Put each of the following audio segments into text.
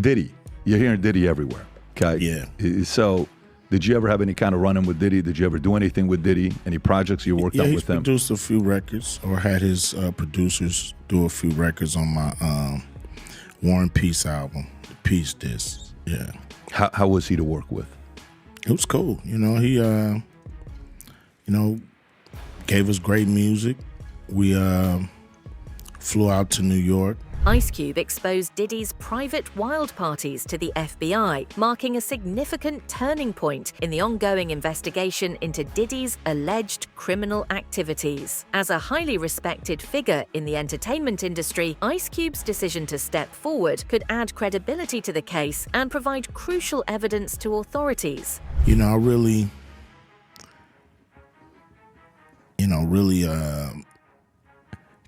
Diddy. You're hearing Diddy everywhere. Okay. Yeah. So, did you ever have any kind of run-in with Diddy? Did you ever do anything with Diddy? Any projects you worked on with him? Yeah, he's produced a few records, or had his producers do a few records on my War and Peace album, the Peace Disc. Yeah. How was he to work with? It was cool. You know, he, gave us great music. We flew out to New York. Ice Cube exposed Diddy's private wild parties to the FBI, marking a significant turning point in the ongoing investigation into Diddy's alleged criminal activities. As a highly respected figure in the entertainment industry, Ice Cube's decision to step forward could add credibility to the case and provide crucial evidence to authorities. You know, I really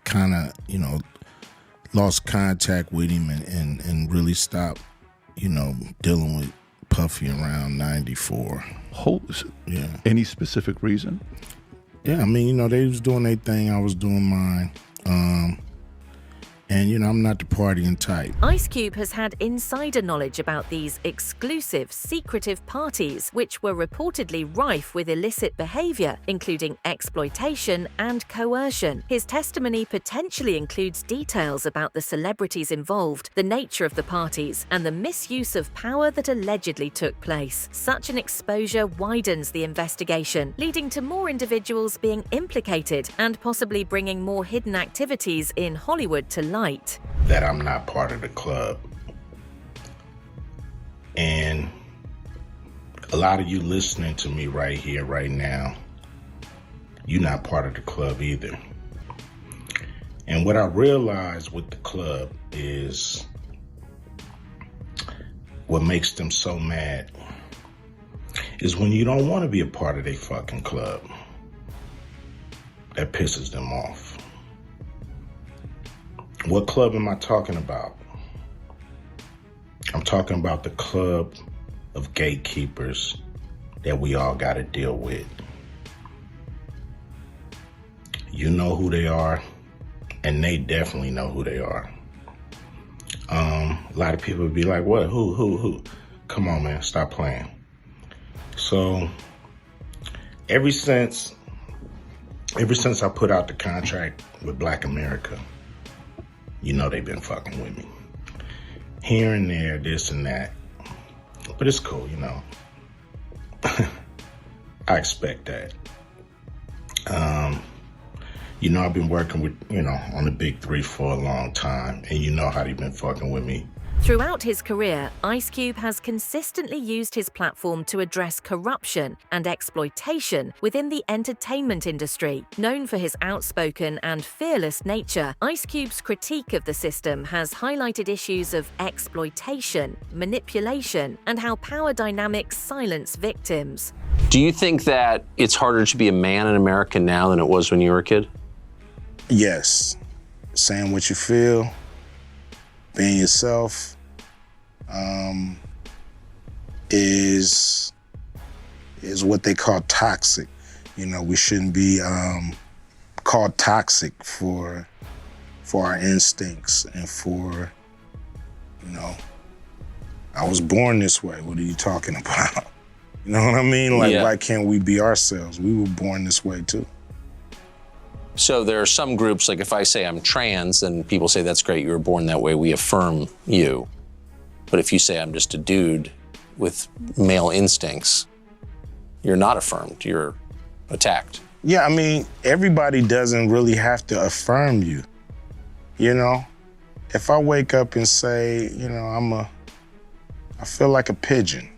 kind of, lost contact with him and really stopped, dealing with Puffy around 94. Yeah. Any specific reason? Yeah, I mean, they was doing their thing, I was doing mine. And, I'm not the partying type. Ice Cube has had insider knowledge about these exclusive, secretive parties, which were reportedly rife with illicit behavior, including exploitation and coercion. His testimony potentially includes details about the celebrities involved, the nature of the parties, and the misuse of power that allegedly took place. Such an exposure widens the investigation, leading to more individuals being implicated and possibly bringing more hidden activities in Hollywood to light. That I'm not part of the club. And a lot of you listening to me right here, right now, you're not part of the club either. And what I realized with the club is what makes them so mad is when you don't want to be a part of their fucking club. That pisses them off. What club am I talking about? I'm talking about the club of gatekeepers that we all got to deal with. You know who they are, and they definitely know who they are. A lot of people would be like, what? Who? Come on, man, stop playing. So, ever since I put out the contract with Black America, they've been fucking with me. Here and there, this and that. But it's cool, I expect that. I've been working with, on the big three for a long time, and you know how they've been fucking with me. Throughout his career, Ice Cube has consistently used his platform to address corruption and exploitation within the entertainment industry. Known for his outspoken and fearless nature, Ice Cube's critique of the system has highlighted issues of exploitation, manipulation, and how power dynamics silence victims. Do you think that it's harder to be a man in America now than it was when you were a kid? Yes. Saying what you feel, being yourself, is what they call toxic. We shouldn't be called toxic for our instincts and for, I was born this way. What are you talking about? You know what I mean? Why can't we be ourselves? We were born this way too. So there are some groups, like if I say I'm trans, and people say, that's great, you were born that way, we affirm you. But if you say I'm just a dude with male instincts, you're not affirmed, you're attacked. Yeah, I mean, everybody doesn't really have to affirm you, If I wake up and say, I feel like a pigeon,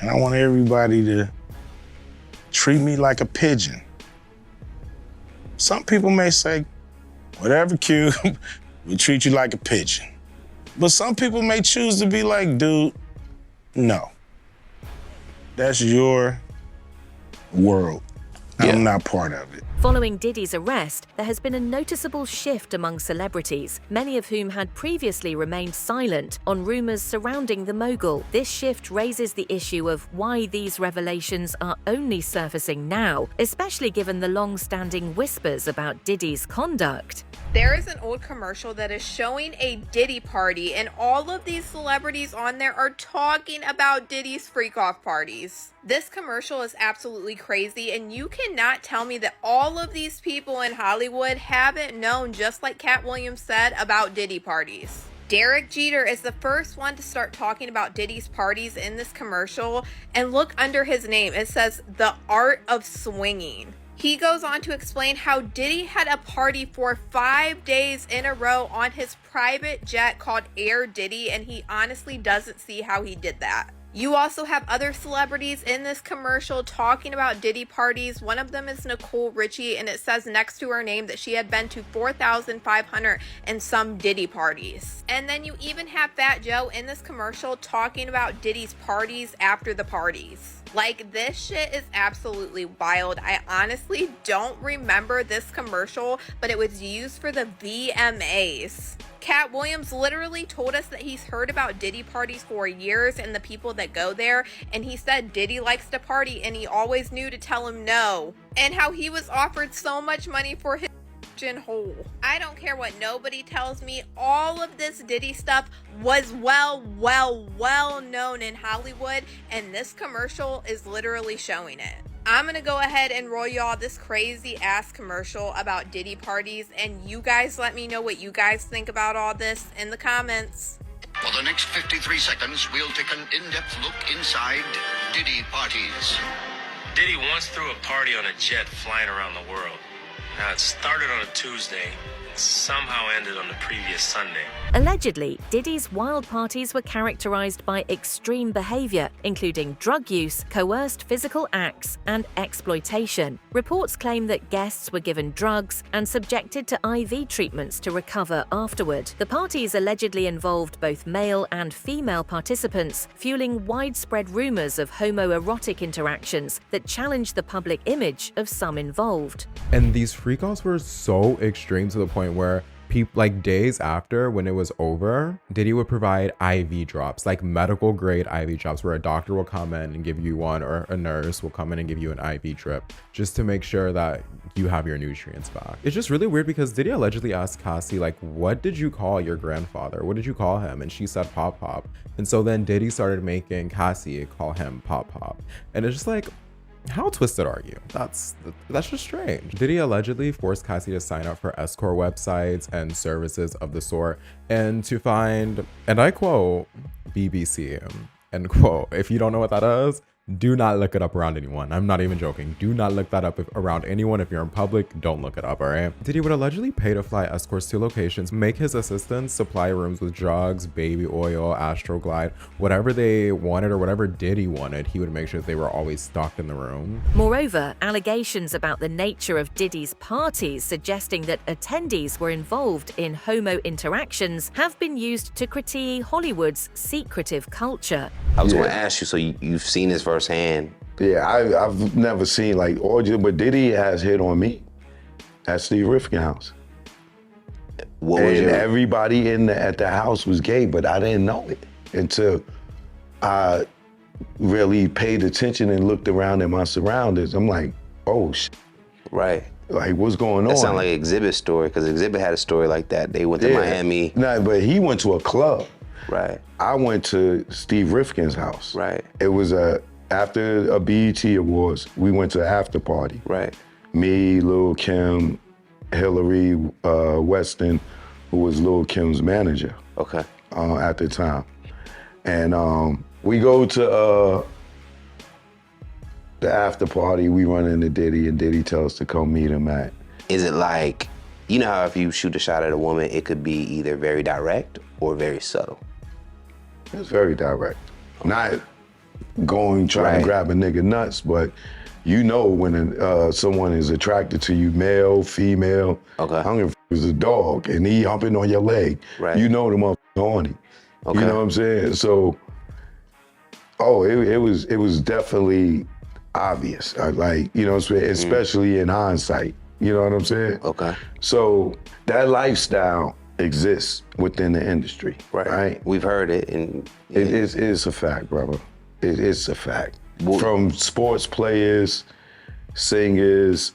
and I want everybody to treat me like a pigeon. Some people may say, whatever, Q, we treat you like a pigeon. But some people may choose to be like, dude, no. That's your world. I'm not part of it. Following Diddy's arrest, there has been a noticeable shift among celebrities, many of whom had previously remained silent on rumors surrounding the mogul. This shift raises the issue of why these revelations are only surfacing now, especially given the long-standing whispers about Diddy's conduct. There is an old commercial that is showing a Diddy party, and all of these celebrities on there are talking about Diddy's freak-off parties. This commercial is absolutely crazy, and you cannot tell me that all of these people in Hollywood haven't known, just like Cat Williams said, about Diddy parties. Derek Jeter is the first one to start talking about Diddy's parties in this commercial, and look under his name, it says, "The Art of Swinging." He goes on to explain how Diddy had a party for 5 days in a row on his private jet called Air Diddy, and he honestly doesn't see how he did that. You also have other celebrities in this commercial talking about Diddy parties. One of them is Nicole Richie, and it says next to her name that she had been to 4,500 and some Diddy parties. And then you even have Fat Joe in this commercial talking about Diddy's parties after the parties. Like, this shit is absolutely wild. I honestly don't remember this commercial, but it was used for the VMAs. Cat Williams literally told us that he's heard about Diddy parties for years and the people that go there, and he said Diddy likes to party and he always knew to tell him no, and how he was offered so much money for his hole. I don't care what nobody tells me, all of this Diddy stuff was well known in Hollywood, and this commercial is literally showing it. I'm gonna go ahead and roll y'all this crazy ass commercial about Diddy parties, and you guys let me know what you guys think about all this in the comments. For the next 53 seconds, we'll take an in-depth look inside Diddy parties. Diddy once threw a party on a jet flying around the world. Now, it started on a Tuesday and somehow ended on the previous Sunday. Allegedly, Diddy's wild parties were characterized by extreme behavior, including drug use, coerced physical acts, and exploitation. Reports claim that guests were given drugs and subjected to IV treatments to recover afterward. The parties allegedly involved both male and female participants, fueling widespread rumors of homoerotic interactions that challenged the public image of some involved. And these freak-offs were so extreme to the point where people, like days after, when it was over, Diddy would provide IV drops, like medical grade IV drops, where a doctor will come in and give you one, or a nurse will come in and give you an IV drip, just to make sure that you have your nutrients back. It's just really weird because Diddy allegedly asked Cassie, like, what did you call your grandfather? What did you call him? And she said Pop Pop. And so then Diddy started making Cassie call him Pop Pop. And it's just like, how twisted are you? That's just strange. Diddy allegedly forced Cassie to sign up for escort websites and services of the sort, and to find, and I quote, BBC, end quote. If you don't know what that is, do not look it up around anyone. I'm not even joking. Do not look that up around anyone. If you're in public, don't look it up, all right? Diddy would allegedly pay to fly escorts to locations, make his assistants supply rooms with drugs, baby oil, Astroglide, whatever they wanted or whatever Diddy wanted, he would make sure that they were always stocked in the room. Moreover, allegations about the nature of Diddy's parties suggesting that attendees were involved in homo interactions have been used to critique Hollywood's secretive culture. I was going to ask you, so you've seen this firsthand? Yeah, I've never seen like orgy, but Diddy has hit on me at Steve Rifkin's house. What was everybody at the house was gay, but I didn't know it until I really paid attention and looked around at my surroundings. I'm like, oh shit. Right. Like, what's going on? That sounds like Exhibit's story, because Exhibit had a story like that. They went to Miami. No, but he went to a club. Right. I went to Steve Rifkin's house. Right. It was after a BET Awards, we went to an after party. Right. Me, Lil' Kim, Hillary Weston, who was Lil' Kim's manager. Okay. At the time. And we go to the after party, we run into Diddy, and Diddy tells us to come meet him at. Is it like, you know how if you shoot a shot at a woman, it could be either very direct or very subtle? It's very direct. Not trying to grab a nigga nuts, but you know when someone is attracted to you, male, female. Okay. I don't give a f*** is a dog, and he humping on your leg. Right. You know the motherfucker horny. Okay. You know what I'm saying? So, it was definitely obvious. Like, you know what I'm saying? Especially in hindsight. You know what I'm saying? Okay. So that lifestyle exists within the industry, right? We've heard it, and it's a fact, brother. It's a fact. From sports players, singers,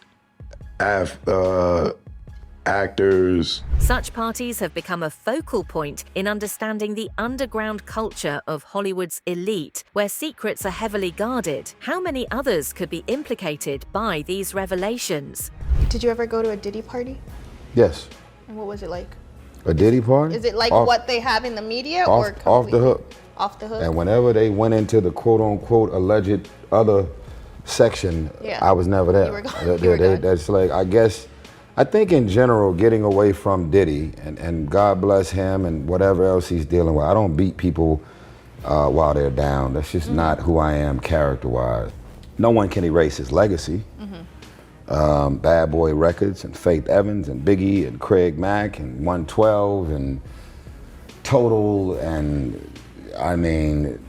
actors. Such parties have become a focal point in understanding the underground culture of Hollywood's elite, where secrets are heavily guarded. How many others could be implicated by these revelations? Did you ever go to a Diddy party? Yes. And what was it like? A Diddy party? Is it like what they have in the media or off the hook? Off the hook. And whenever they went into the quote unquote alleged other section, I was never there. You were gone. That's like, I think in general, getting away from Diddy, and God bless him and whatever else he's dealing with. I don't beat people while they're down. That's just not who I am character-wise. No one can erase his legacy. Bad Boy Records and Faith Evans and Biggie and Craig Mack and 112 and Total and I mean,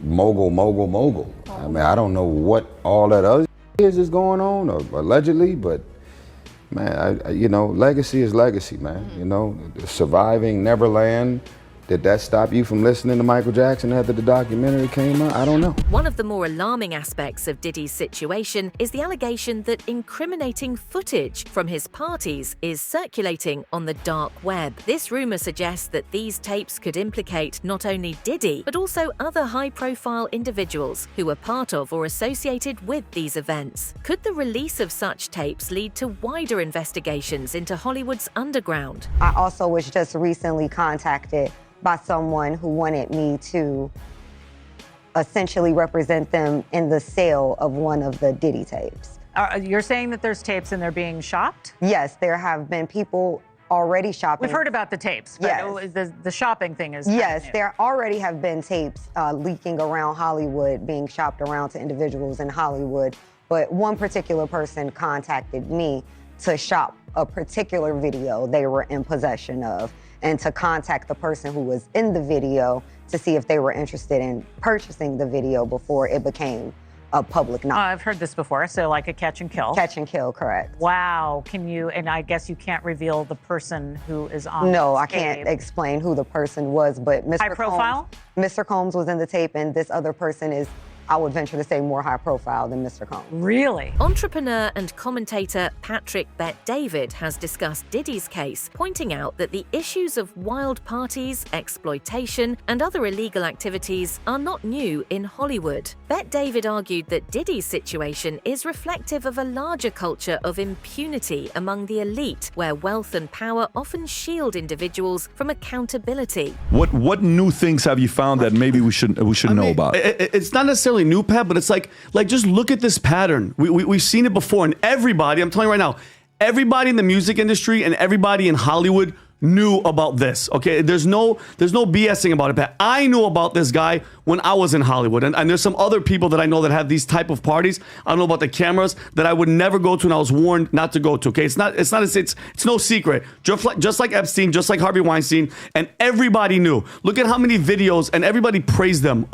mogul. I mean, I don't know what all that other is going on, or allegedly, but man, you know, legacy is legacy, man. You know, surviving Neverland. Did that stop you from listening to Michael Jackson after the documentary came out? I don't know. One of the more alarming aspects of Diddy's situation is the allegation that incriminating footage from his parties is circulating on the dark web. This rumor suggests that these tapes could implicate not only Diddy, but also other high-profile individuals who were part of or associated with these events. Could the release of such tapes lead to wider investigations into Hollywood's underground? I also was just recently contacted by someone who wanted me to essentially represent them in the sale of one of the Diddy tapes. You're saying that there's tapes and they're being shopped? Yes, there have been people already shopping. We've heard about the tapes, but the shopping thing is Yes, there already have been tapes leaking around Hollywood, being shopped around to individuals in Hollywood, but one particular person contacted me to shop a particular video they were in possession of, and to contact the person who was in the video to see if they were interested in purchasing the video before it became a public knowledge. I've heard this before, so like a catch and kill. Catch and kill, correct. Wow, can you, and I guess you can't reveal the person who is on No, this I can't tape. explain who the person was, but Mr. High profile? Mr. Combs was in the tape, and this other person is, I would venture to say, more high profile than Mr. Combs. Really? Entrepreneur and commentator Patrick Bet-David has discussed Diddy's case, pointing out that the issues of wild parties, exploitation, and other illegal activities are not new in Hollywood. Bet-David argued that Diddy's situation is reflective of a larger culture of impunity among the elite, where wealth and power often shield individuals from accountability. What new things have you found that maybe we should know about? It's not necessarily new, Pat, but it's like just look at this pattern. We've seen it before, and everybody, I'm telling you right now, everybody in the music industry and everybody in Hollywood knew about this, okay? There's no BSing about it, Pat. I knew about this guy when I was in Hollywood, and there's some other people that I know that have these type of parties. I don't know about the cameras that I would never go to, and I was warned not to go to, okay? It's no secret. Just like Epstein, just like Harvey Weinstein, and everybody knew. Look at how many videos, and everybody praised them.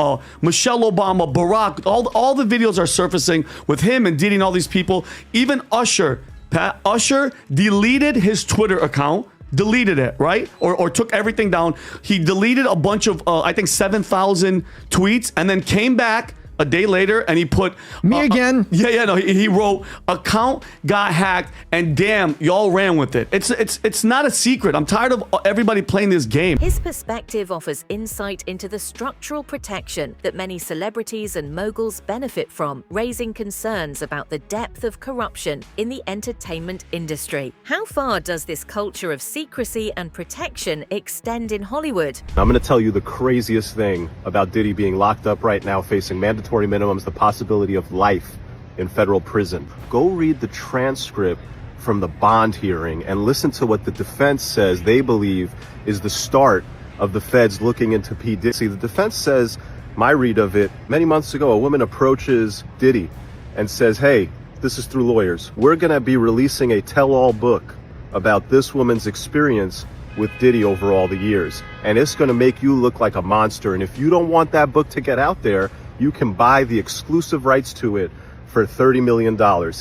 Michelle Obama, Barack, all the videos are surfacing with him and Diddy and all these people. Even Usher, Pat, Usher deleted his Twitter account. Deleted it, right? Or took everything down. He deleted a bunch of, I think, 7,000 tweets, and then came back a day later and he put... Me again? He wrote, account got hacked, and damn, y'all ran with it. It's not a secret. I'm tired of everybody playing this game. His perspective offers insight into the structural protection that many celebrities and moguls benefit from, raising concerns about the depth of corruption in the entertainment industry. How far does this culture of secrecy and protection extend in Hollywood? I'm going to tell you the craziest thing about Diddy being locked up right now, facing mandatory minimums, the possibility of life in federal prison. Go read the transcript from the bond hearing and listen to what the defense says they believe is the start of the feds looking into P. Diddy. See, the defense says, my read of it, many months ago, a woman approaches Diddy and says, hey, this is through lawyers, we're going to be releasing a tell-all book about this woman's experience with Diddy over all the years. And it's going to make you look like a monster. And if you don't want that book to get out there, you can buy the exclusive rights to it for $30 million.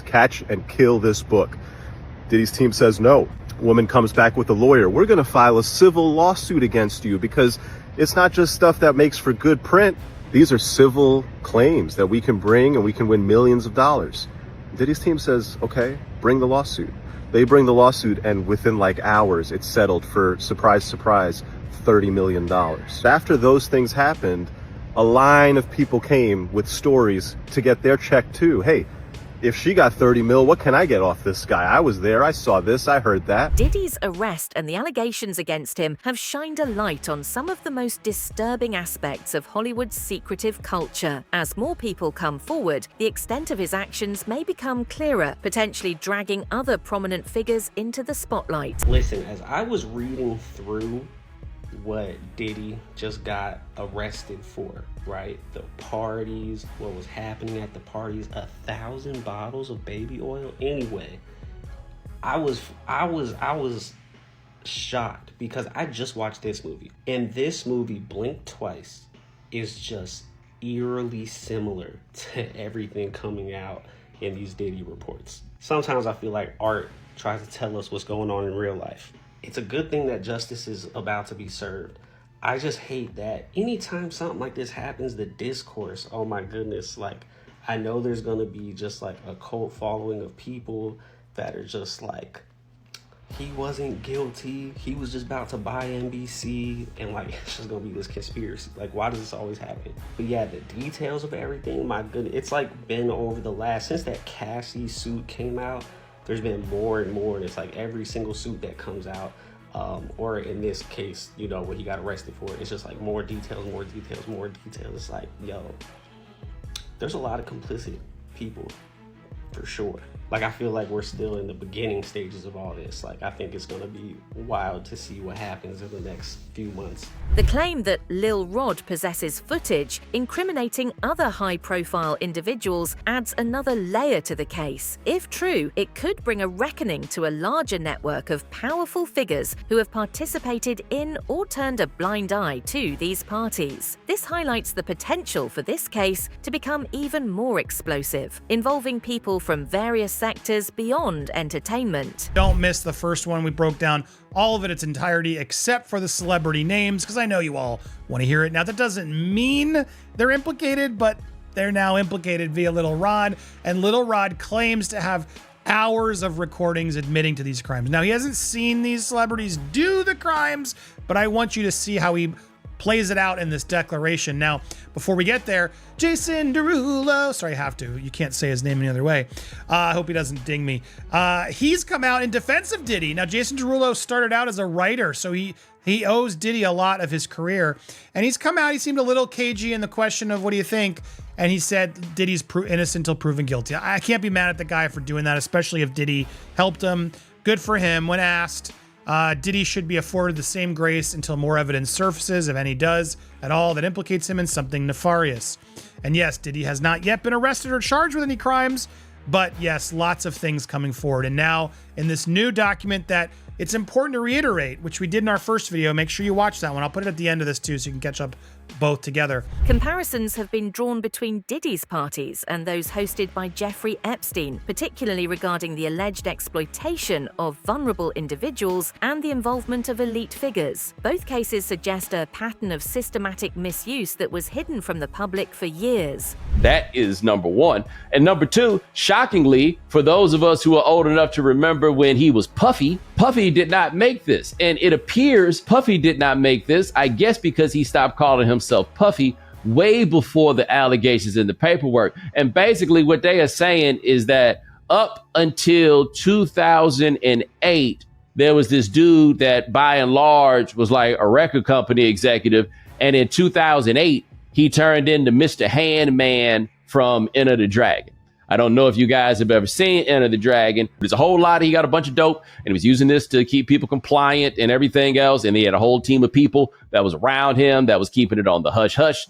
Catch and kill this book. Diddy's team says no. Woman comes back with a lawyer. We're going to file a civil lawsuit against you because it's not just stuff that makes for good print. These are civil claims that we can bring and we can win millions of dollars. Diddy's team says, okay, bring the lawsuit. They bring the lawsuit, and within like hours, it's settled for, surprise, surprise, $30 million. After those things happened, a line of people came with stories to get their check too. Hey, if she got 30 mil, what can I get off this guy? I was there, I saw this, I heard that. Diddy's arrest and the allegations against him have shined a light on some of the most disturbing aspects of Hollywood's secretive culture. As more people come forward, the extent of his actions may become clearer, potentially dragging other prominent figures into the spotlight. Listen, as I was reading through what Diddy just got arrested for, right? The parties, what was happening at the parties, 1,000 bottles of baby oil. Anyway, I was shocked because I just watched this movie, and this movie, Blink Twice, is just eerily similar to everything coming out in these Diddy reports. Sometimes I feel like art tries to tell us what's going on in real life. It's a good thing that justice is about to be served. I just hate that anytime something like this happens, the discourse, oh my goodness, like, I know there's gonna be just like a cult following of people that are just like, he wasn't guilty, he was just about to buy NBC, and like, it's just gonna be this conspiracy. Like, why does this always happen? But yeah, the details of everything, my goodness, it's like been over the last, since that Cassie suit came out, there's been more and more, and it's like every single suit that comes out, or in this case, you know, what he got arrested for, it's just like more details, more details, more details. It's like, yo, there's a lot of complicit people, for sure. Like, I feel like we're still in the beginning stages of all this. Like, I think it's gonna be wild to see what happens in the next few months. The claim that Lil Rod possesses footage incriminating other high-profile individuals adds another layer to the case. If true, it could bring a reckoning to a larger network of powerful figures who have participated in or turned a blind eye to these parties. This highlights the potential for this case to become even more explosive, involving people from various sectors beyond entertainment. Don't miss the first one. We broke down all of it, its entirety, except for the celebrity names, because I know you all want to hear it. Now, that doesn't mean they're implicated, but they're now implicated via Little Rod, and Little Rod claims to have hours of recordings admitting to these crimes. Now, he hasn't seen these celebrities do the crimes, but I want you to see how he plays it out in this declaration. Now, before we get there, Jason Derulo, sorry, I have to. You can't say his name any other way. I hope he doesn't ding me. He's come out in defense of Diddy. Now, Jason Derulo started out as a writer, so he owes Diddy a lot of his career. And he's come out, he seemed a little cagey in the question of what do you think? And he said Diddy's innocent until proven guilty. I can't be mad at the guy for doing that, especially if Diddy helped him. Good for him. When asked, Diddy should be afforded the same grace until more evidence surfaces, if any does at all, that implicates him in something nefarious. And yes, Diddy has not yet been arrested or charged with any crimes, but yes, lots of things coming forward. And now in this new document that it's important to reiterate, which we did in our first video, make sure you watch that one. I'll put it at the end of this too, so you can catch up both together. Comparisons have been drawn between Diddy's parties and those hosted by Jeffrey Epstein, particularly regarding the alleged exploitation of vulnerable individuals and the involvement of elite figures. Both cases suggest a pattern of systematic misuse that was hidden from the public for years. That is number one. And number two, shockingly, for those of us who are old enough to remember when he was Puffy, Puffy did not make this. And it appears Puffy did not make this, I guess because he stopped calling himself Puffy way before the allegations in the paperwork. And basically what they are saying is that up until 2008, there was this dude that by and large was like a record company executive. And in 2008, he turned into Mr. Handman from Enter the Dragon. I don't know if you guys have ever seen Enter the Dragon. There's a whole lot. He got a bunch of dope and he was using this to keep people compliant and everything else. And he had a whole team of people that was around him that was keeping it on the hush hush,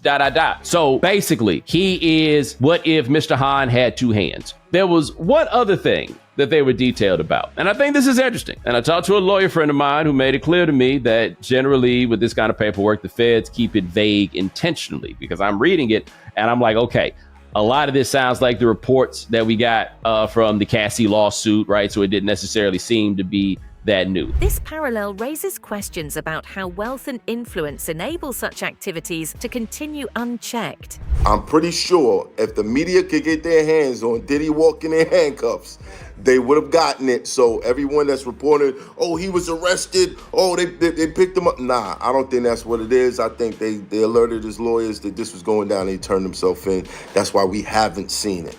So basically, he is what if Mr. Han had two hands. There was one other thing that they were detailed about. And I think this is interesting. And I talked to a lawyer friend of mine who made it clear to me that generally with this kind of paperwork, the feds keep it vague intentionally, because I'm reading it and I'm like, okay, A lot of this sounds like the reports that we got from the Cassie lawsuit, right? So it didn't necessarily seem to be that new. This parallel raises questions about how wealth and influence enable such activities to continue unchecked. I'm pretty sure if the media could get their hands on Diddy walking in handcuffs, they would have gotten it. So everyone that's reported, oh, he was arrested, oh, they picked him up. Nah, I don't think that's what it is. I think they alerted his lawyers that this was going down and he turned himself in. That's why we haven't seen it.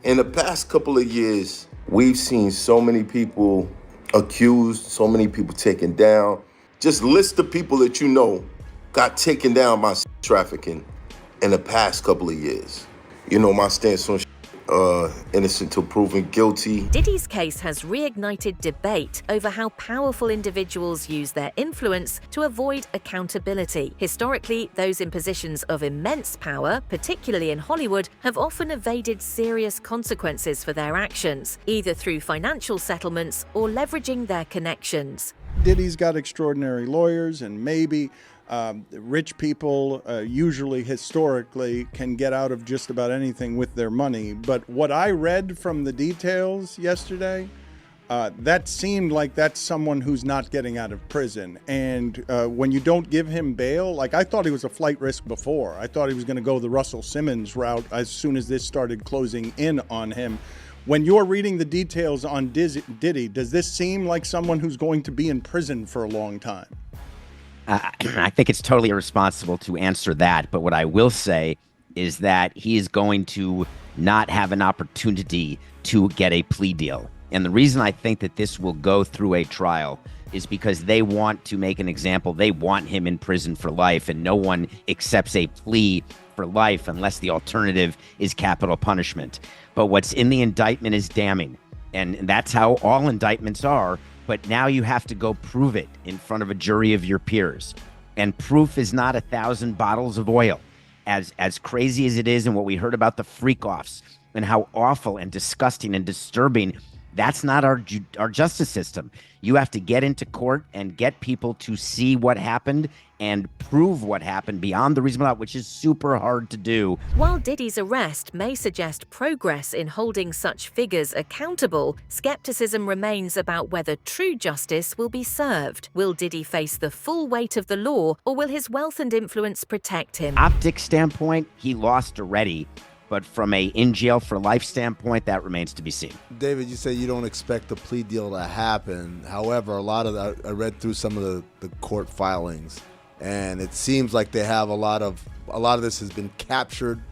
In the past couple of years, we've seen so many people accused, so many people taken down. Just list the people that you know got taken down by trafficking in the past couple of years. You know my stance on innocent till proven guilty. Diddy's case has reignited debate over how powerful individuals use their influence to avoid accountability. Historically, those in positions of immense power, particularly in Hollywood, have often evaded serious consequences for their actions, either through financial settlements or leveraging their connections. Diddy's got extraordinary lawyers, and maybe rich people usually historically can get out of just about anything with their money. But what I read from the details yesterday, that seemed like that's someone who's not getting out of prison. And when you don't give him bail, like I thought he was a flight risk before. I thought he was going to go the Russell Simmons route as soon as this started closing in on him. When you're reading the details on Diddy, does this seem like someone who's going to be in prison for a long time? I think it's totally irresponsible to answer that. But what I will say is that he is going to not have an opportunity to get a plea deal. And the reason I think that this will go through a trial is because they want to make an example. They want him in prison for life, and no one accepts a plea for life unless the alternative is capital punishment. But what's in the indictment is damning, and that's how all indictments are. But now you have to go prove it in front of a jury of your peers. And proof is not 1,000 bottles of oil. As crazy as it is, and what we heard about the freak-offs and how awful and disgusting and disturbing, that's not our justice system. You have to get into court and get people to see what happened and prove what happened beyond the reasonable doubt, which is super hard to do. While Diddy's arrest may suggest progress in holding such figures accountable, skepticism remains about whether true justice will be served. Will Diddy face the full weight of the law, or will his wealth and influence protect him? Optics standpoint, he lost already. But from a in jail for life standpoint, that remains to be seen. David, you say you don't expect the plea deal to happen. However, a lot of I read through some of the court filings, and it seems like they have a lot of this has been captured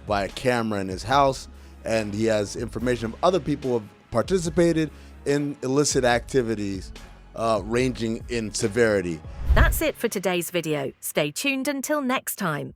by a camera in his house, and he has information of other people who have participated in illicit activities ranging in severity. That's it for today's video. Stay tuned until next time.